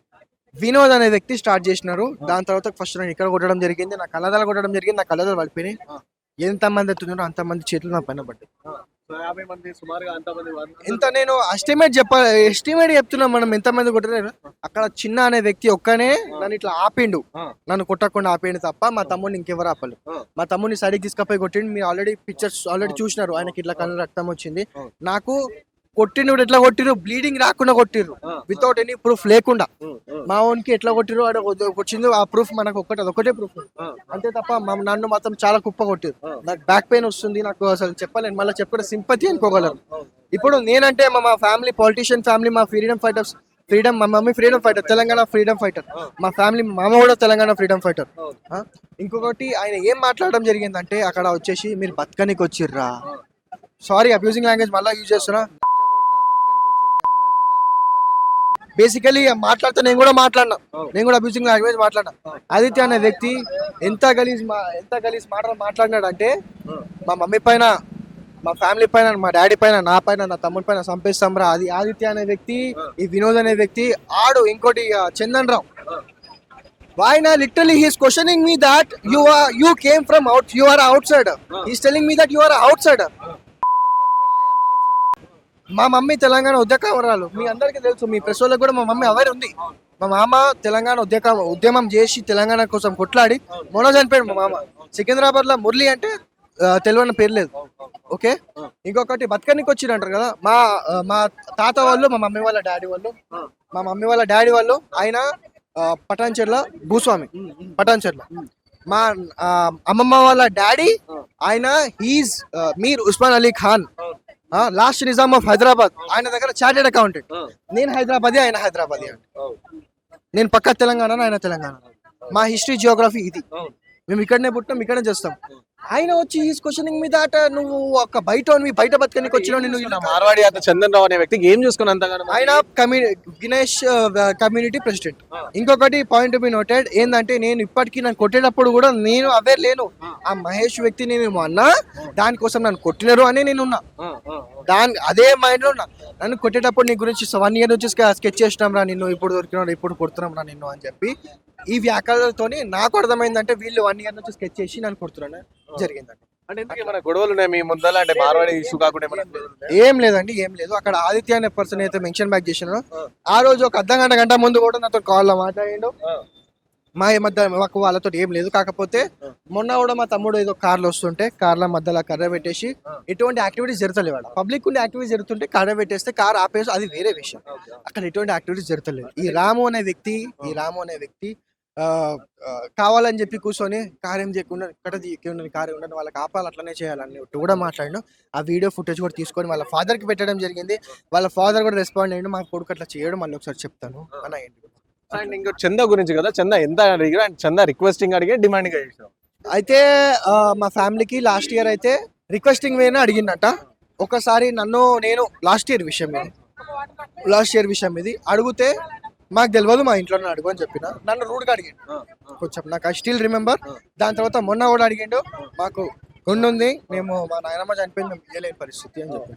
వినోద్ అనే వ్యక్తి స్టార్ట్ చేసినారు. దాని తర్వాత ఫస్ట్ నేను ఇక్కడ కొట్టడం జరిగింది, నా కళ్ళదాలు కొట్టడం జరిగింది, నా కళ్ళదాలు పడిపోయినాయి. ఎంతమంది ఎత్తున్నారో అంతమంది చేతులు నా పైన పడ్డాయి. ఇంత నేను ఎస్టిమేట్ చెప్తున్నా, మనం ఎంతమంది కొట్టలేదు. అక్కడ చిన్న అనే వ్యక్తి ఒక్కనే నన్ను ఇట్లా ఆపిండు, నన్ను కొట్టకుండా ఆపిండు తప్ప మా తమ్ముడిని ఇంకెవరు ఆపలేదు. మా తమ్ముడిని సైడ్కి తీసుకపోయి కొట్టిండు. మీరు పిక్చర్స్ ఆల్రెడీ చూసినారు, ఆయనకి ఇట్లా కళ్ళు రక్తం వచ్చింది. నాకు కొట్టిండు ఎట్లా కొట్టిరు, బ్లీడింగ్ రాకుండా కొట్టిర్రు, వితౌట్ ఎనీ ప్రూఫ్ లేకుండా. మా ఓన్కి ఎట్లా కొట్టిరు వచ్చింది ఆ ప్రూఫ్ మనకు ఒకటే ప్రూఫ్, అంతే తప్ప నన్ను మాత్రం చాలా కుప్ప కొట్టిరు. నాకు బ్యాక్ పెయిన్ వస్తుంది, నాకు అసలు చెప్పలేను, మళ్ళీ చెప్పడం సింపతి అనుకోగలరు. ఇప్పుడు నేనంటే మా ఫ్యామిలీ పొలిటీషియన్ ఫ్యామిలీ, మా మా mummy freedom fighter, Telangana freedom fighter, మా ఫ్యామిలీ మామ కూడా తెలంగాణ ఫ్రీడమ్ ఫైటర్. ఇంకొకటి ఆయన ఏం మాట్లాడడం జరిగిందంటే, అక్కడ వచ్చేసి మీరు బతకనికి వచ్చిర్రా, సారీ అబ్యూజింగ్ లాంగ్వేజ్ మళ్ళీ యూజ్ చేస్తున్నా, బేసికలీ మాట్లాడితే నేను కూడా అబ్యూజింగ్ లాంగ్వేజ్ మాట్లాడినా. ఆదిత్య అనే వ్యక్తి ఎంత గలీజ్ మాటలు మాట్లాడినాడు అంటే, మా మమ్మీ పైన, మా ఫ్యామిలీ పైన, మా డాడీ పైన, నా పైన, నా తమ్ముడి పైన చంపేస్తాంరా. అది ఆదిత్య అనే వ్యక్తి, ఈ వినోద్ అనే వ్యక్తి, ఆడు ఇంకోటి చందన్ రావు. Vaina literally he is questioning me that you came from out, you are an outsider. He is telling me that you are an outsider. మా మమ్మీ తెలంగాణ ఉద్యమకారురాలు, మీ అందరికీ తెలుసు, మీ ప్రెస్ వాళ్ళకి కూడా మా మమ్మీ అవేర్ ఉంది. మా మామ తెలంగాణ ఉద్యమం చేసి తెలంగాణ కోసం కొట్లాడి మొన్న చనిపోయాడు మా మామ. సికింద్రాబాద్ లో మురళి అంటే తెలియని పేరు లేదు. ఓకే, ఇంకొకటి బతకనికి వచ్చిండ్రు కదా మా తాత వాళ్ళు, మా మమ్మీ వాళ్ళ డాడీ వాళ్ళు ఆయన పటాన్చెర్ల భూస్వామి. పటాన్చెర్ల మా అమ్మమ్మ వాళ్ళ డాడీ ఆయన he's Mir Usman Ali Khan, last Nizam of Hyderabad. ఆయన దగ్గర చార్టెడ్ అకౌంటెంట్. నేను హైదరాబాదీ, ఆయన హైదరాబాదీ అండి. నేను పక్క తెలంగాణ, ఆయన తెలంగాణ. మా హిస్టరీ జియోగ్రఫీ ఇది. మేము ఇక్కడనే పుట్టాం, ఇక్కడనే చేస్తాం. ఆయన వచ్చి ఈస్ క్వశ్చనింగ్ మీద అట నువ్వు ఒక బయట బతకనికి వచ్చిన నిన్ను మార్వాడి అత చందన్ రావు అనే వ్యక్తికి ఏం చూసుకుని అంతగానో. ఆయన గినేష్ కమ్యూనిటీ ప్రెసిడెంట్. ఇంకొకటి పాయింట్ బి నోటెడ్ ఏంటంటే, నేను ఇప్పటికీ నన్ను కొట్టేటప్పుడు కూడా నేను అవేర్ లేను. ఆ మహేష్ వ్యక్తి నేను అన్నా దానికోసం నన్ను కొట్టినారు అని నేను ఉన్నా. అదే మైండ్ లో ఉన్నా. నన్ను కొట్టేటప్పుడు నీ గురించి 1 year నుంచి స్కెచ్ చేసినాం రా, నిన్ను ఇప్పుడు దొరికినాడు, ఇప్పుడు కొడుతున్నాం రా నిన్ను అని చెప్పి ఈ వ్యాఖ్యలతోని నాకు అర్థమైందంటే వీళ్ళు 1 year నుంచి స్కెచ్ చేసి నన్ను కొడుతున్నాను జరిగిందండి. అంటే ఎందుకు మన గొడవలు ఉన్నాయి మీ ముందర? అంటే మార్వాడి ఇష్యూ కాకుండా ఏం లేదండి, ఏం లేదు. అక్కడ ఆదిత్య అనే పర్సన్ అయితే మెన్షన్ బ్యాక్ చేసినారో ఆ రోజు ఒక గంట ముందు కూడా నాతో కాల్లో మాట్లాడిండు. మా మధ్య మాకు వాళ్ళతో ఏం లేదు. కాకపోతే మొన్న కూడా మా తమ్ముడు ఏదో కార్లో వస్తుంటే కార్ల మధ్యలో కర్ర పెట్టేసి ఎటువంటి యాక్టివిటీస్ జరుగుతలేవు. పబ్లిక్ ఉండే యాక్టివిటీస్ జరుగుతుంటే కర్ర పెట్టేస్తే కార్ ఆపేసి అది వేరే విషయం. అక్కడ ఎటువంటి యాక్టివిటీస్ జరుగుతలేవు. ఈ రాము అనే వ్యక్తి కావాలని చెప్పి కూర్చొని కార్ ఏం చేయకుండా ఇక్కడ కార్ ఉండడం వాళ్ళకి ఆపాలి, అట్లనే చేయాలని కూడా మాట్లాడిన. ఆ వీడియో ఫుటేజ్ కూడా తీసుకొని వాళ్ళ ఫాదర్ కి పెట్టడం జరిగింది. వాళ్ళ ఫాదర్ కూడా రెస్పాండ్ అయ్యిండు, మా కొడుకు అట్లా చేయడం మళ్ళీ ఒకసారి చెప్తాను అని అయ్యింది. అండ్ ఇంకో చంద గురించి కదా, చంద ఎంత అడిగా, చంద రిక్వెస్టింగ్ అడిగే డిమాండింగ్ చేసాం. అయితే మా ఫ్యామిలీకి లాస్ట్ ఇయర్ అయితే రిక్వెస్టింగ్ వేనే అడిగిందట. ఒకసారి నేను లాస్ట్ ఇయర్ విషయం ఇది అడిగితే మాకు తెలియదు, మా ఇంట్లో అడుగు అని చెప్పిన. నన్ను రూడ్గా అడిగిండు కొంచెం, నాకు ఐ స్టిల్ రిమెంబర్. దాని తర్వాత మొన్న కూడా అడిగిండు, మాకు గుండు ఉంది, మేము మా నాయనమ్మ చనిపోయింది, మేము ఇయ్యలేని పరిస్థితి అని చెప్పి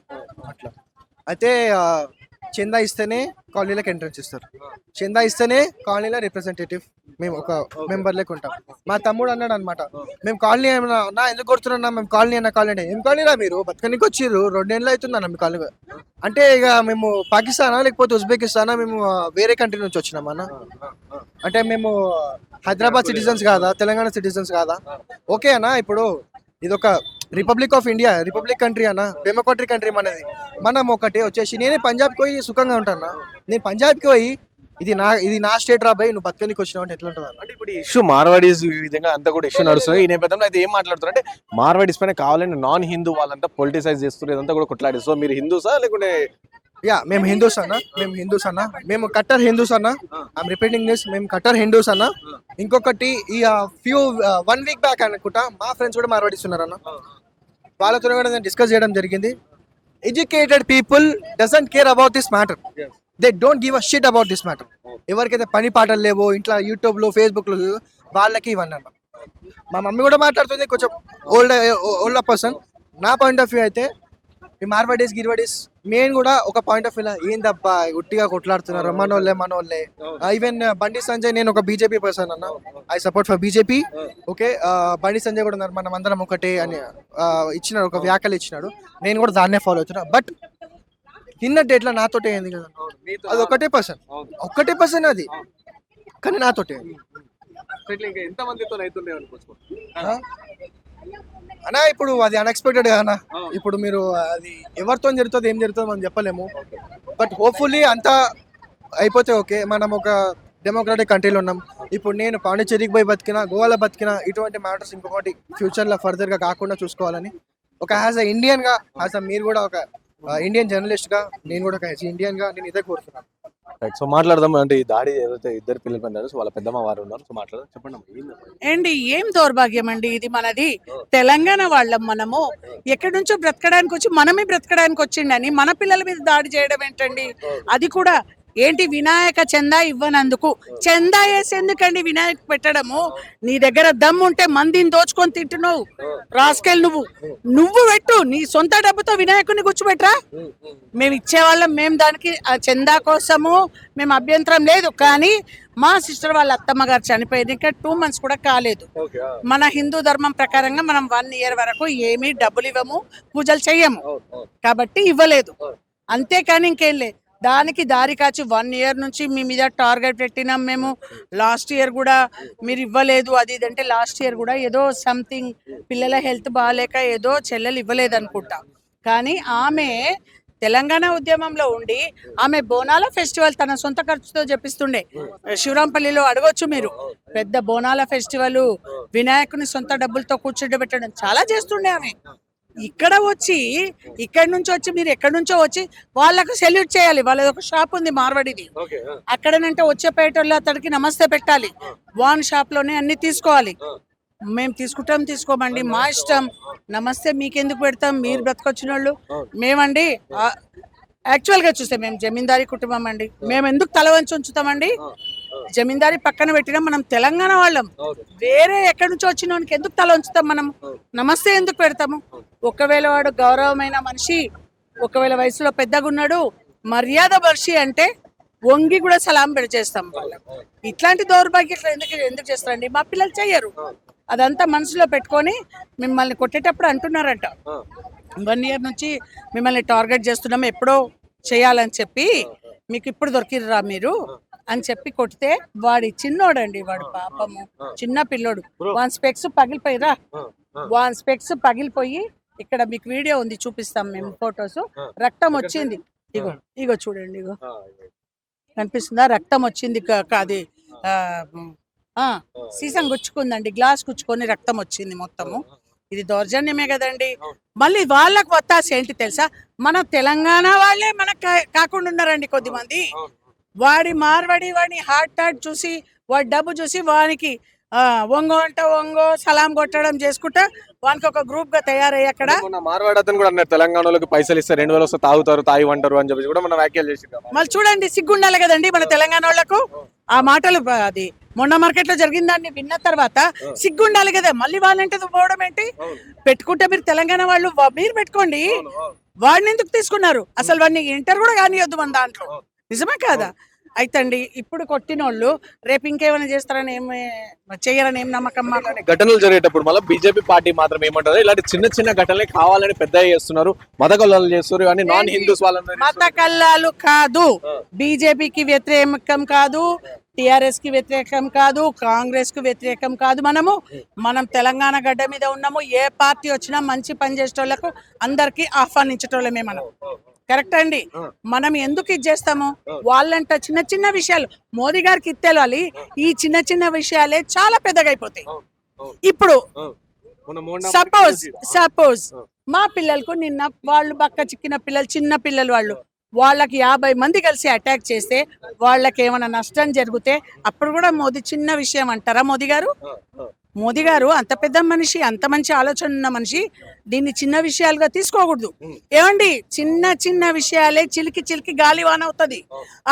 అట్లా. అయితే చందా ఇస్తేనే కాలనీలకు ఎంట్రన్స్ ఇస్తారు, చందా ఇస్తేనే కాలనీలో రిప్రజెంటేటివ్ మేము ఒక మెంబర్ లెక్క ఉంటాం. మా తమ్ముడు అన్నాడు అనమాట, మేము కాలనీ ఏమన్నా ఎందుకు కొడుతున్నా, మేము కాలనీ కాలనీ ఏం కాలనీరా మీరు బతకనికి వచ్చిర్రు, 2 ఏళ్ళు అవుతుందన్న మీ కాలనీ అంటే ఇక మేము పాకిస్తానా లేకపోతే ఉజ్బెకిస్తానా, మేము వేరే కంట్రీ నుంచి వచ్చినామన్నా అంటే మేము హైదరాబాద్ సిటిజన్స్ కాదా, తెలంగాణ సిటిజన్స్ కాదా? ఓకే అన్నా, ఇప్పుడు ఇదొక republic of India, republic country అన్న, డెమోక్రటిక్ కంట్రీ మనది. మనం ఒకటి వచ్చేసి నేనే పంజాబ్కి పోయి సుఖంగా ఉంటాను. నేను పంజాబ్కి పోయి ఇది నా స్టేట్ రాబాయి, నువ్వు బతకనికి వచ్చినావు అంటే ఎట్లా ఉంటుంది? అంటే ఇప్పుడు ఇష్యూ మార్వాడీస్ ఈ విధంగా అంతా కూడా ఇష్యూ నడుస్తుంది. ఈ నేపథ్యంలో అయితే ఏం మాట్లాడుతారు అంటే, మార్వాడీస్ పైన కావాలని నాన్ హిందూ వాళ్ళంతా పొలిటిసైజ్ చేస్తున్నారు, ఇదంతా కూడా కొట్లాడి. సో మీరు హిందూసా లేకుంటే? మేము హిందూస్ అన్న, మేము కట్టర్ హిందూస్ అన్న. ఐఎమ్ రిపీటింగ్ దిస్, మేము కట్టర్ హిందూస్ అన్న. ఇంకొకటి ఈ 1 week బ్యాక్ అనుకుంటా మా ఫ్రెండ్స్ కూడా మార్వాడీస్ ఉన్నారన్న, వాళ్ళతో కూడా నేను డిస్కస్ చేయడం జరిగింది. Educated people doesn't care about this matter, they don't give a shit about this matter. ఎవరికైతే పని పాటలు లేవో ఇంట్లో యూట్యూబ్లో ఫేస్బుక్లో వాళ్ళకి ఇవన్నీ అన్న. మా మమ్మీ కూడా మాట్లాడుతుంది, కొంచెం ఓల్డ్ పర్సన్. నా పాయింట్ ఆఫ్ వ్యూ అయితే ఈ మార్వాడీస్ మెయిన్ కూడా ఒక పాయింట్ ఆఫ్ వ్యూ ఏందబ్బా గుట్టిగా కొట్లాడుతున్నారు మనోళ్ళే. ఈవెన్ బండి సంజయ్, నేను ఒక బీజేపీ పర్సన్ అన్న, I support for BJP. Okay, Bandi Sanjay కూడా ఉన్నారు, మనం అందరం ఒకటే అని ఇచ్చినాడు, ఒక వ్యాఖ్యలు ఇచ్చినాడు. నేను కూడా దాన్నే ఫాలో అవుతున్నా. బట్ నిన్న డేట్లో నాతోటే అయింది కదా, అది ఒకటే పర్సన్ అది, కానీ నాతోటే అన్నా. ఇప్పుడు అది అన్ఎక్స్పెక్టెడ్ అన్న. ఇప్పుడు మీరు అది ఎవరితో జరుగుతుంది ఏం జరుగుతుందో మనం చెప్పలేము. బట్ హోప్ఫుల్లీ అంతా అయిపోతే ఓకే. మనం ఒక డెమోక్రాటిక్ కంట్రీలో ఉన్నాం. ఇప్పుడు నేను పాండిచ్చేరికి పోయి బతికినా, గోవాలో బతికినా, ఇటువంటి మ్యాటర్స్ ఇంకొకటి ఫ్యూచర్లో ఫర్దర్గా కాకుండా చూసుకోవాలని ఒక యాజ్ అ ఇండియన్గా, మీరు కూడా ఒక ఇండియన్ జర్నలిస్ట్గా, నేను కూడా ఒక ఇండియన్గా నేను ఇదే కోరుతున్నాను. సో మాట్లాడదాం. అంటే ఈ దాడి ఏదైతే ఇద్దరు పిల్లలు పొందారు, సో వాళ్ళ పెద్దమ్మ వారు ఉన్నారు, సో మాట్లాడదాం. చెప్పండి. ఏం దౌర్భాగ్యం అండి ఇది. మనది తెలంగాణ వాళ్ళం, మనము ఎక్కడి నుంచో బ్రతకడానికి వచ్చి మనమే బ్రతకడానికి వచ్చిండని మన పిల్లల మీద దాడి చేయడం ఏంటండి? అది కూడా ఏంటి వినాయక చందా ఇవ్వనందుకు? చందా వేసేందుకండి వినాయక పెట్టడము? నీ దగ్గర దమ్ము ఉంటే మందిని దోచుకొని తింటున్నావు రాస్కెల్. నువ్వు పెట్టు, నీ సొంత డబ్బుతో వినాయకుడిని కూర్చోబెట్టరా. మేము ఇచ్చేవాళ్ళం, మేము దానికి ఆ చందా కోసము మేము అభ్యంతరం లేదు. కానీ మా సిస్టర్ వాళ్ళ అత్తమ్మ గారు చనిపోయింది, ఇంకా 2 months కూడా కాలేదు. మన హిందూ ధర్మం ప్రకారంగా మనం 1 year వరకు ఏమీ డబ్బులు ఇవ్వము, పూజలు చెయ్యము, కాబట్టి ఇవ్వలేదు. అంతేకాని ఇంకేం లేదు. దానికి దారి కాచి 1 year నుంచి మీ మీద టార్గెట్ పెట్టినాం మేము. లాస్ట్ ఇయర్ కూడా మీరు ఇవ్వలేదు అది ఇది అంటే, లాస్ట్ ఇయర్ కూడా ఏదో సంథింగ్ పిల్లల హెల్త్ బాగాలేక ఏదో చెల్లెలు ఇవ్వలేదు అనుకుంటా. కానీ ఆమె తెలంగాణ ఉద్యమంలో ఉండి ఆమె బోనాల ఫెస్టివల్ తన సొంత ఖర్చుతో చెప్పిస్తుండే. శివరాంపల్లిలో అడగొచ్చు మీరు, పెద్ద బోనాల ఫెస్టివల్ వినాయకుని సొంత డబ్బులతో కూర్చోబెట్టడం చాలా చేస్తుండే ఆమె. ఇక్కడి నుంచి వచ్చి మీరు ఎక్కడి నుంచో వచ్చి వాళ్ళకు సెల్యూట్ చేయాలి. వాళ్ళది ఒక షాప్ ఉంది మార్వాడిది, అక్కడనంటే వచ్చేపేటలో అతడికి నమస్తే పెట్టాలి. వాన్ షాప్ లోనే అన్ని తీసుకోవాలి. మేము తీసుకోమండి, మా ఇష్టం. నమస్తే మీకెందుకు పెడతాం, మీరు బ్రతకొచ్చిన వాళ్ళు. మేమండి యాక్చువల్ గా చూస్తే మేము జమీందారీ కుటుంబం అండి. మేము ఎందుకు తల వంచి ఉంచుతామండి? జమీందారీ పక్కన పెట్టినా మనం తెలంగాణ వాళ్ళం. వేరే ఎక్కడి నుంచో వచ్చిన వానికి ఎందుకు తల ఉంచుతాం మనం? నమస్తే ఎందుకు పెడతాము? ఒకవేళ వాడు గౌరవమైన మనిషి, ఒకవేళ వయసులో పెద్దగా ఉన్నాడు, మర్యాద మనిషి అంటే వంగి కూడా సలాం చేస్తాం వాళ్ళం. ఇట్లాంటి దౌర్భాగ్యం ఎందుకు చేస్తారండి? మా పిల్లలు చెయ్యరు. అదంతా మనసులో పెట్టుకొని మిమ్మల్ని కొట్టేటప్పుడు అంటున్నారంట, 1 year నుంచి మిమ్మల్ని టార్గెట్ చేస్తున్నాం, ఎప్పుడో చేయాలని చెప్పి మీకు ఇప్పుడు దొరికిర్రా మీరు అని చెప్పి కొడితే, వాడి చిన్నోడండి, వాడు పాపము చిన్న పిల్లోడు. వాన్ స్పెక్స్ పగిలిపోయిరా, వాన్ స్పెక్స్ పగిలిపోయి ఇక్కడ మీకు వీడియో ఉంది, చూపిస్తాం మేము ఫొటోస్. రక్తం వచ్చింది, ఇగో చూడండి, ఇగో కనిపిస్తుందా? రక్తం వచ్చింది. అది సీసం గుచ్చుకుందండి, గ్లాస్ గుచ్చుకొని రక్తం వచ్చింది మొత్తము. ఇది దౌర్జన్యమే కదండి. మళ్ళీ వాళ్ళకు వత్తాసి ఏంటి తెలుసా? మన తెలంగాణ వాళ్ళే మనకు కాకుండా ఉన్నారండి కొద్దిమంది. వాడిని హార్ట్ చూసి, వాడి డబ్బు చూసి వానికి ఒంగో సలాం కొట్టడం చేసుకుంటా వానికి ఒక గ్రూప్ గా తయారయ్యి అక్కడ మార్వాడి అతను కూడా అన్నారు, తెలంగాణలోకి పైసలు ఇస్తారు 2,000 వస్తే తాగుతారు, తాగి వంటారు అని చెప్పి కూడా మనం వ్యాఖ్యలు చేసి. మళ్ళీ చూడండి, సిగ్గుండాలి కదండి మన తెలంగాణ వాళ్ళకు. ఆ మాటలు అది మొన్న మార్కెట్ లో జరిగిన దాన్ని విన్న తర్వాత సిగ్గుండాలి కదా. మళ్ళీ వాళ్ళంటే పోవడం ఏంటి? పెట్టుకుంటే మీరు తెలంగాణ వాళ్ళు మీరు పెట్టుకోండి. వాడిని ఎందుకు తీసుకున్నారు? అసలు వాడిని ఇంటర్ కూడా కానియొద్దు మన దాంట్లో. నిజమే కాదా? అయితే అండి, ఇప్పుడు కొట్టిన వాళ్ళు రేపు ఇంకేమైనా చేస్తారని చేయరని ఏం నమ్మకం? ఘటనలు జరిగేటప్పుడు మళ్ళీ బీజేపీ పార్టీ మాత్రం ఏమంటారు, ఇలాంటి చిన్న చిన్న ఘటనలే కావాలని పెద్ద చేస్తున్నారు, మత కల్లాలు చేస్తున్నారు, కానీ నాన్ హిందూస్ వాళ్ళని. మత కల్లాలు కాదు, బీజేపీకి వ్యతిరేకం కాదు, టిఆర్ఎస్ కి వ్యతిరేకం కాదు, కాంగ్రెస్ కు వ్యతిరేకం కాదు. మనం తెలంగాణ గడ్డ మీద ఉన్నాము. ఏ పార్టీ వచ్చినా మంచి పని చేసేటోళ్లకు అందరికి ఆహ్వానించేటోళ్ళమే మనం. కరెక్ట్ అండి. మనం ఎందుకు ఇది చేస్తాము? వాళ్ళంట చిన్న చిన్న విషయాలు మోదీ గారికి తెలియాలి. ఈ చిన్న చిన్న విషయాలే చాలా పెద్దగా అయిపోతాయి. ఇప్పుడు సపోజ్ మా పిల్లలకు నిన్న వాళ్ళు బక్క చిక్కిన పిల్లలు, చిన్న పిల్లలు, వాళ్ళకి 50 మంది కలిసి అటాక్ చేస్తే వాళ్ళకి ఏమైనా నష్టం జరిగితే అప్పుడు కూడా మోదీ చిన్న విషయం అంటారా? మోదీ గారు అంత పెద్ద మనిషి, అంత మంచి ఆలోచన ఉన్న మనిషి, దీన్ని చిన్న విషయాలుగా తీసుకోకూడదు. ఏమండి, చిన్న చిన్న విషయాలే చిలికి గాలివాన అవుతుంది.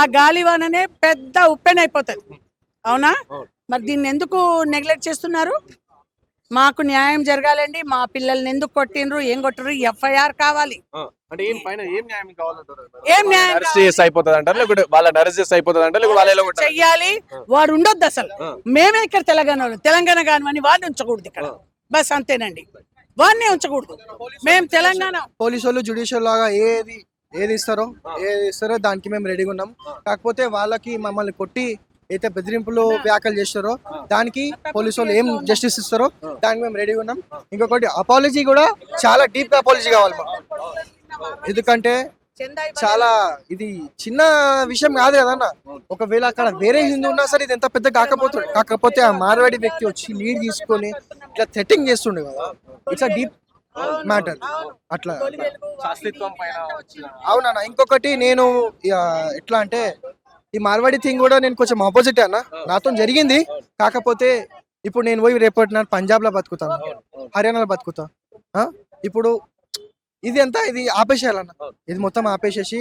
ఆ గాలివాననే పెద్ద ఉప్పెనైపోతుంది. అవునా? మరి దీన్ని ఎందుకు నెగ్లెక్ట్ చేస్తున్నారు? మాకు న్యాయం జరగాలండి. మా పిల్లల్ని ఎందుకు కొట్టిండ్రు, ఏం కొట్టరు, FIR కావాలి. చెయ్యాలి. వాడు ఉండొద్దు అసలు. మేమే ఇక్కడ తెలంగాణ కానివని వాడిని ఉంచకూడదు ఇక్కడ. బస్ అంతేనండి, వాడిని ఉంచకూడదు. మేము తెలంగాణ పోలీసు వాళ్ళు జ్యుడిషియల్ లాగా ఏది ఇస్తారో దానికి మేము రెడీగా ఉన్నాం. కాకపోతే వాళ్ళకి మమ్మల్ని కొట్టి అయితే బెదిరింపులు వ్యాఖ్యలు చేస్తారో దానికి పోలీసు వాళ్ళు ఏం జస్టిస్ ఇస్తారో దానికి మేము రెడీగా ఉన్నాం. ఇంకొకటి, అపాలజీ కూడా చాలా డీప్ అపాలజీ కావాలి మాకు. ఎందుకంటే చాలా ఇది చిన్న విషయం కాదు కదన్న. ఒకవేళ అక్కడ వేరే హిందూ ఉన్నా సరే ఇది ఎంత పెద్ద కాకపోతే ఆ మార్వాడి వ్యక్తి వచ్చి లీడ్ తీసుకొని ఇట్లా థ్రెటింగ్ చేస్తుండే కదా. ఇట్స్ డీప్ మ్యాటర్ అట్లా. అవునన్నా. ఇంకొకటి, నేను ఎట్లా అంటే ఈ మార్వాడి థింగ్ కూడా నేను కొంచెం ఆపోజిట్ అన్న. నాతో జరిగింది. కాకపోతే ఇప్పుడు నేను పోయి రేపటి నాడు పంజాబ్ లో బతుకుతాను, హర్యానాలో బతుకుతా. ఇప్పుడు ఇది అంతా ఇది ఆపేసేయాలన్న. ఇది మొత్తం ఆపేసేసి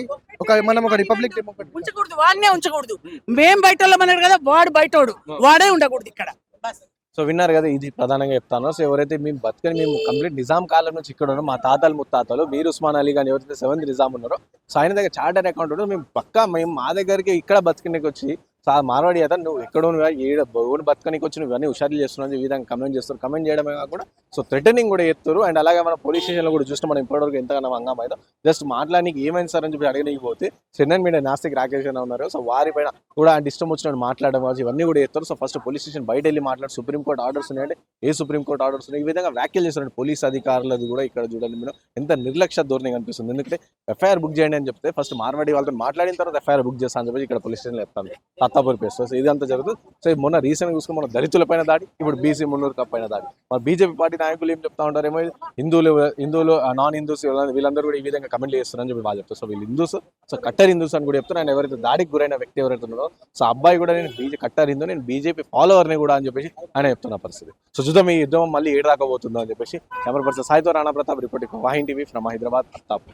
మనం ఒక రిపబ్లిక్ డెమోక్రటీ ఉంచకూడదు, వాడినే ఉంచకూడదు. మేం బయట వాళ్ళమన్నాడు కదా, వాడు బయటోడు, వాడే ఉండకూడదు ఇక్కడ. సో విన్నారు కదా, ఇది ప్రధానంగా చెప్తాను. సో ఎవరైతే మేము బతుకని మేము కంప్లీట్ నిజాం కాలం నుంచి ఇక్కడ ఉన్నాం, మా తాతలు ముత్తాతలు మీర్ ఉస్మాన్ అలీ కానీ ఎవరైతే 7th నిజాం ఉన్నారో, సో ఆయన దగ్గర చార్టర్ అకౌంట్ ఉంటుంది. మేము పక్కా మేము మా దగ్గరికి ఇక్కడ బతుకునికి వచ్చి మార్వాడి అతను నువ్వు ఎక్కడ బతుకనికి వచ్చి నువ్వు అన్నీ హుషారులు చేస్తున్నావు ఈ విధంగా కమెంట్ చేస్తారు. కమెంట్ చేయడమే కాకుండా సో థ్రెటనింగ్ కూడా చేస్తారు. అండ్ అలాగే మన పోలీస్ స్టేషన్లో కూడా చూస్తే మనం ఇప్పటివరకు ఎంతగానో హంగామా అయితే జస్ట్ మాట్లాడడానికి ఏమైంది సార్ అని చెప్పి అడగడానికి పోతే చెన్నన్ మీడియా నాస్తిక్ రాకేష్ అని ఉన్నారు. సో వారిపైన కూడా ఇష్టం వచ్చినట్టు మాట్లాడడం కావచ్చు ఇవన్నీ కూడా చేస్తారు. సో ఫస్ట్ పోలీస్ స్టేషన్ బయట వెళ్ళి మాట్లాడి సుప్రీంకోర్టు ఆర్డర్స్ ఉన్నాయంటే ఏ సుప్రీంకోర్టు ఆర్డర్స్ ఉన్నాయి ఈ విధంగా వ్యాఖ్యలు చేస్తున్నారు పోలీస్ అధికారులది కూడా ఇక్కడ చూడండి మీరు ఎంత నిర్లక్ష్య ధోరణి కనిపిస్తుంది. ఎందుకంటే ఎఫ్ఐఆర్ బుక్ చేయండి అని చెప్తే ఫస్ట్ మార్వాడి వాళ్ళతో మాట్లాడిన తర్వాత ఎఫ్ఐఆర్ బుక్ చేస్తాను అని చెప్పి ఇక్కడ పోలీస్ స్టేషన్లో చెప్తాను అత్తాపూర్ పేస్. సో ఇదంతా జరుగుతుంది. సో మొన్న రీసెంట్గా చూసుకుని మన దళితుల పైన దాడి, ఇప్పుడు బీసీ మున్నూరు పైన దాడి. మన బీజేపీ పార్టీ నాయకులు ఏం చెప్తా ఉంటారేమో హిందువులు నాన్ హిందూస్ వీళ్ళందరూ కూడా ఈ విధంగా కమెంట్లు చేస్తున్నారని చెప్పి వాళ్ళు చెప్తారు. సో వీళ్ళు హిందూస్, సో కట్టర్ హిందూస్ అని కూడా చెప్తారు. ఆయన ఎవరైతే దాడికి గురైన వ్యక్తి ఎవరైతే ఉన్నారో సో అబ్బాయి కూడా నేను కట్టర్ హిందూ, నేను బీజేపీ ఫాలోవర్ని కూడా అని చెప్పేసి ఆయన చెప్తున్న పరిస్థితి. సో చూద్దాం ఈ యుద్ధం మళ్ళీ ఏడు దాకా పోతుందో అని చెప్పేసి కెమెరా పర్సన్ సాయితో Rana Pratap reporting Vahini TV from Hyderabad.